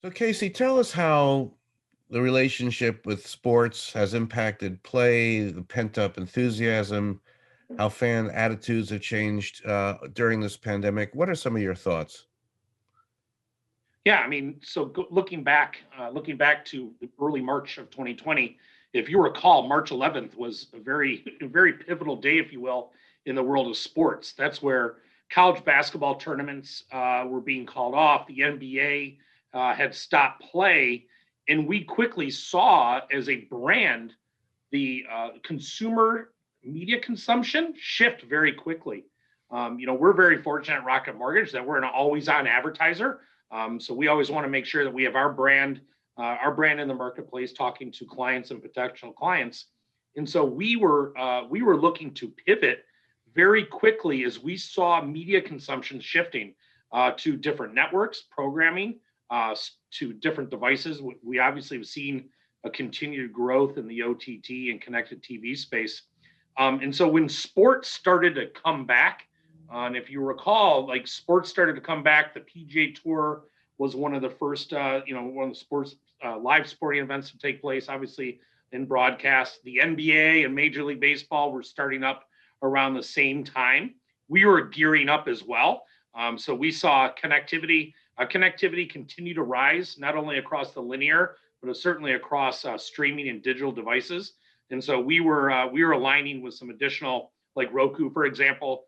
So, Casey, tell us how the relationship with sports has impacted play, the pent-up enthusiasm, how fan attitudes have changed during this pandemic. What are some of your thoughts? Yeah, I mean, so looking back to the early March of 2020, if you recall, March 11th was a very pivotal day, if you will, in the world of sports. That's where college basketball tournaments were being called off. The NBA had stopped play, and we quickly saw as a brand the consumer media consumption shift very quickly. We're very fortunate at Rocket Mortgage that we're an always-on advertiser. So we always want to make sure that we have our brand in the marketplace, talking to clients and potential clients. And so we were looking to pivot very quickly as we saw media consumption shifting to different networks, programming, to different devices. We obviously have seen a continued growth in the OTT and connected TV space. And so when sports started to come back, and if you recall, like sports started to come back, the PGA Tour was one of the first, one of the sports live sporting events to take place, obviously in broadcast. The NBA and Major League Baseball were starting up around the same time. We were gearing up as well. So we saw connectivity continue to rise, not only across the linear, but certainly across streaming and digital devices. And so we were aligning with some additional, like Roku, for example,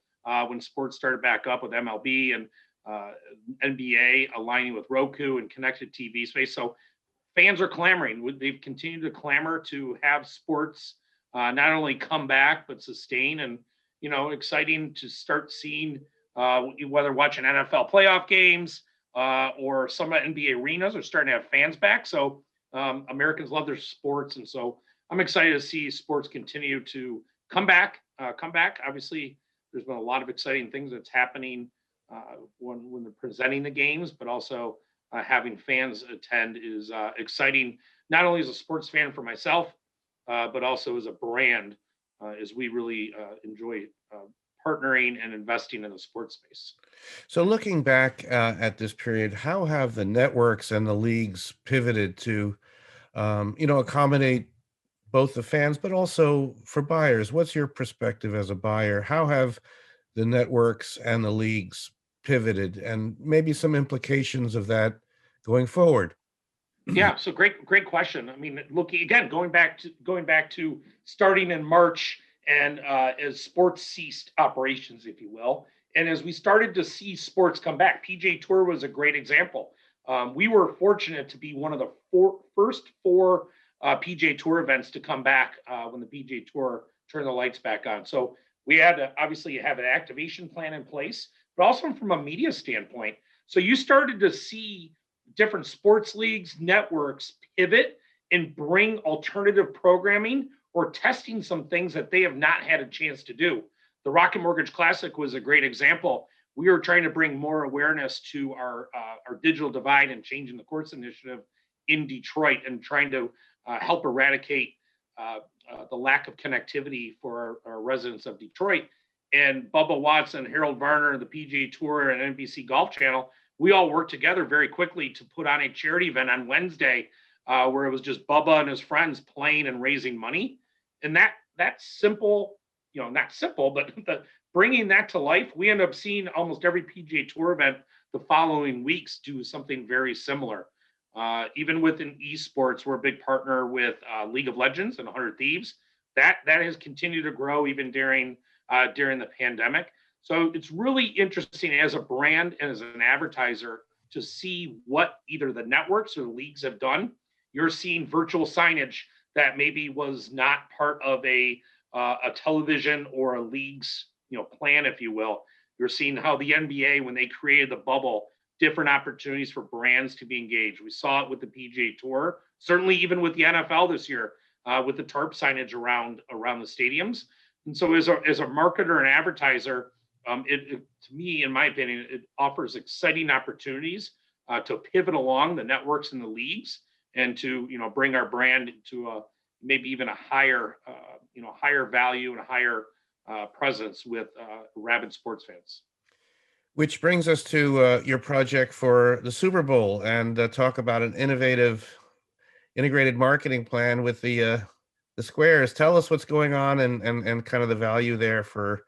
when sports started back up with MLB and NBA aligning with Roku and connected TV space. So fans are clamoring. They've continued to clamor to have sports not only come back but sustain. And exciting to start seeing whether watching NFL playoff games or some NBA arenas are starting to have fans back. So Americans love their sports, and so I'm excited to see sports continue to come back. Obviously, there's been a lot of exciting things that's happening when they're presenting the games, but also having fans attend is exciting. Not only as a sports fan for myself, but also as a brand, as we really enjoy partnering and investing in the sports space. So, looking back at this period, how have the networks and the leagues pivoted to, accommodate both the fans, but also for buyers? What's your perspective as a buyer? How have the networks and the leagues pivoted, and maybe some implications of that going forward? Yeah, so great question. I mean, looking again, going back to starting in March, and as sports ceased operations, if you will, and as we started to see sports come back, PGA Tour was a great example. We were fortunate to be one of the first four PGA Tour events to come back when the PGA Tour turned the lights back on. So we had to obviously have an activation plan in place, but also from a media standpoint. So you started to see different sports leagues, networks pivot and bring alternative programming or testing some things that they have not had a chance to do. The Rocket Mortgage Classic was a great example. We were trying to bring more awareness to our digital divide and changing the course initiative in Detroit, and trying to help eradicate the lack of connectivity for our residents of Detroit. And Bubba Watson, Harold Varner, the PGA Tour, and NBC Golf Channel, we all worked together very quickly to put on a charity event on Wednesday where it was just Bubba and his friends playing and raising money. And that's simple, not simple, but bringing that to life, we end up seeing almost every PGA Tour event the following weeks do something very similar. Even within esports, we're a big partner with League of Legends and 100 Thieves. That has continued to grow even during the pandemic. So it's really interesting as a brand and as an advertiser to see what either the networks or the leagues have done. You're seeing virtual signage that maybe was not part of a television or a league's plan, if you will. You're seeing how the NBA, when they created the bubble, different opportunities for brands to be engaged. We saw it with the PGA Tour, certainly even with the NFL this year, with the tarp signage around the stadiums. And so as a marketer and advertiser, to me, in my opinion, it offers exciting opportunities to pivot along the networks and the leagues, and to bring our brand to maybe even a higher value and a higher presence with rabid sports fans. Which brings us to your project for the Super Bowl, and talk about an innovative integrated marketing plan with the squares. Tell us what's going on, and kind of the value there for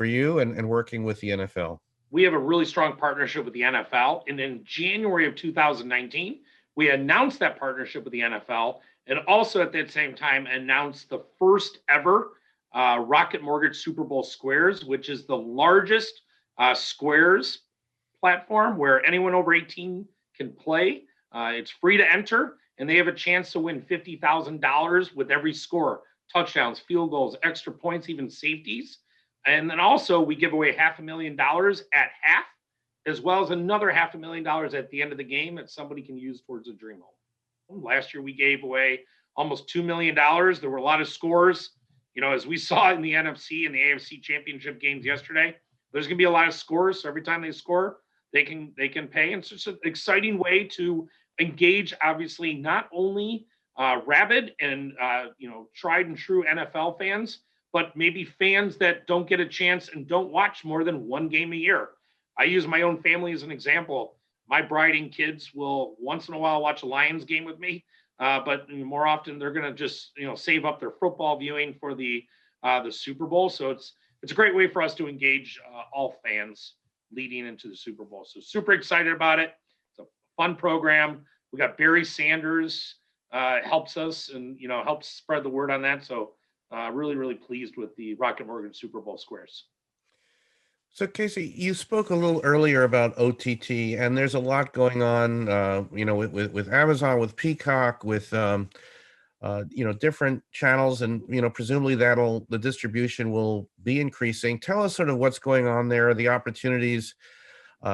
you, and working with the NFL. We have a really strong partnership with the NFL. And in January of 2019, we announced that partnership with the NFL, and also at that same time announced the first ever Rocket Mortgage Super Bowl Squares, which is the largest squares platform where anyone over 18 can play. It's free to enter, and they have a chance to win $50,000 with every score: touchdowns, field goals, extra points, even safeties. And then also we give away $500,000 at half, as well as another $500,000 at the end of the game that somebody can use towards a dream home. Last year we gave away almost $2 million. There were a lot of scores. As we saw in the NFC and the AFC championship games yesterday, there's going to be a lot of scores. So every time they score, they can pay. And it's just an exciting way to engage, obviously, not only rabid and tried and true NFL fans, but maybe fans that don't get a chance and don't watch more than one game a year. I use my own family as an example. My bride and kids will once in a while watch a Lions game with me, but more often they're going to just save up their football viewing for the Super Bowl. So it's a great way for us to engage all fans leading into the Super Bowl. So super excited about it. It's a fun program. We got Barry Sanders helps us and helps spread the word on that. So really, really pleased with the Rocket Mortgage Super Bowl Squares. So Casey, you spoke a little earlier about OTT, and there's a lot going on, with Amazon, with Peacock, with different channels, and presumably the distribution will be increasing. Tell us sort of what's going on there, the opportunities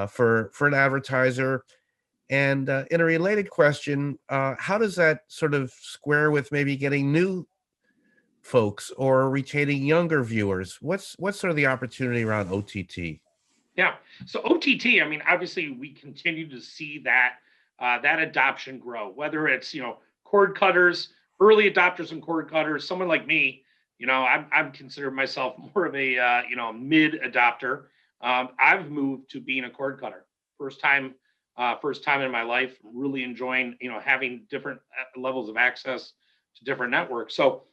for an advertiser, and in a related question, how does that sort of square with maybe getting new folks or retaining younger viewers? What's sort of the opportunity around OTT? Yeah. So OTT, I mean, obviously we continue to see that adoption grow, whether it's, cord cutters, early adopters and cord cutters, someone like me, I'm consider myself more of a, mid adopter. I've moved to being a cord cutter. First time, first time in my life, really enjoying, having different levels of access to different networks. So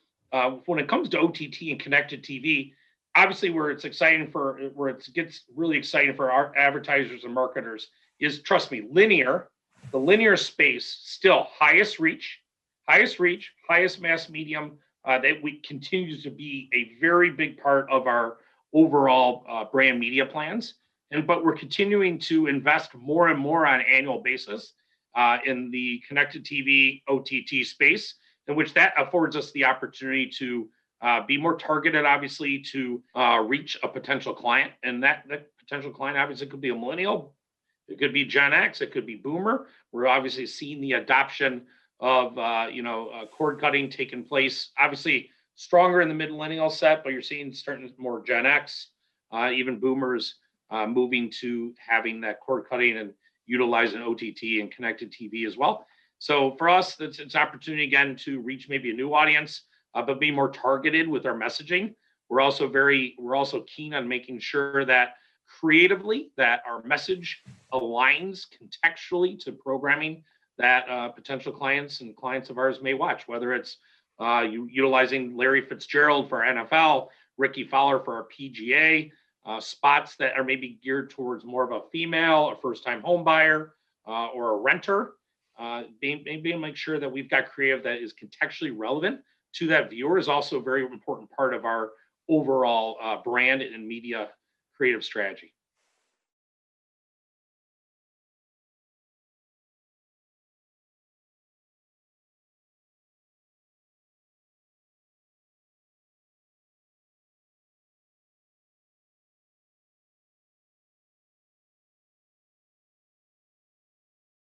when it comes to OTT and connected TV, obviously where it gets really exciting for our advertisers and marketers is, trust me, the linear space, still highest reach, highest mass medium. That we continues to be a very big part of our overall brand media plans. But we're continuing to invest more and more on an annual basis in the connected TV OTT space, in which that affords us the opportunity to be more targeted, obviously, to reach a potential client. And that potential client obviously could be a millennial, it could be Gen X, it could be Boomer. We're obviously seeing the adoption of cord cutting taking place, obviously stronger in the millennial set, but you're seeing certain more Gen X, even Boomers moving to having that cord cutting and utilizing OTT and connected TV as well. So for us, it's opportunity again to reach maybe a new audience, but be more targeted with our messaging. We're also keen on making sure that creatively that our message aligns contextually to programming that potential clients and clients of ours may watch, whether it's utilizing Larry Fitzgerald for NFL, Ricky Fowler for our PGA, spots that are maybe geared towards more of a female, a first-time home buyer, or a renter. Maybe make sure that we've got creative that is contextually relevant to that viewer is also a very important part of our overall brand and media creative strategy.